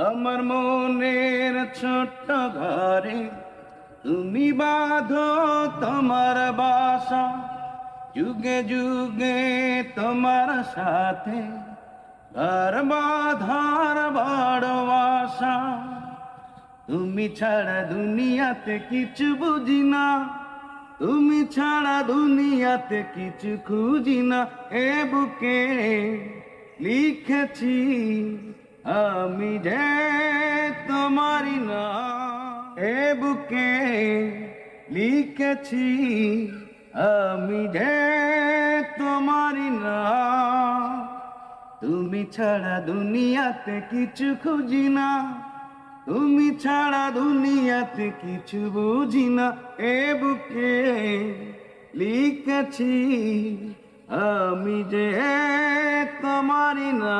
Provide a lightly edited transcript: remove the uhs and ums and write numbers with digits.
আমার মনের ছোট্ট ঘরে তুমি বাঁধো তোমার বাসা, যুগে যুগে তোমার সাথে ঘর বাঁধার বড় আশা। তুমি ছাড়া দুনিয়াতে কিছু বুঝি না, তুমি ছাড়া দুনিয়াতে কিছু খুঁজি না। এ বুকে লিখেছি আমি যে তোমারই না, এ বুকে লিখেছি আমি যে তোমারই না। তুমি ছাড়া দুনিয়াতে কিছু খুঁজি না, তুমি ছাড়া দুনিয়াতে কিছু বুঝি না। এ বুকে লিখেছি আমি যে তোমারই না।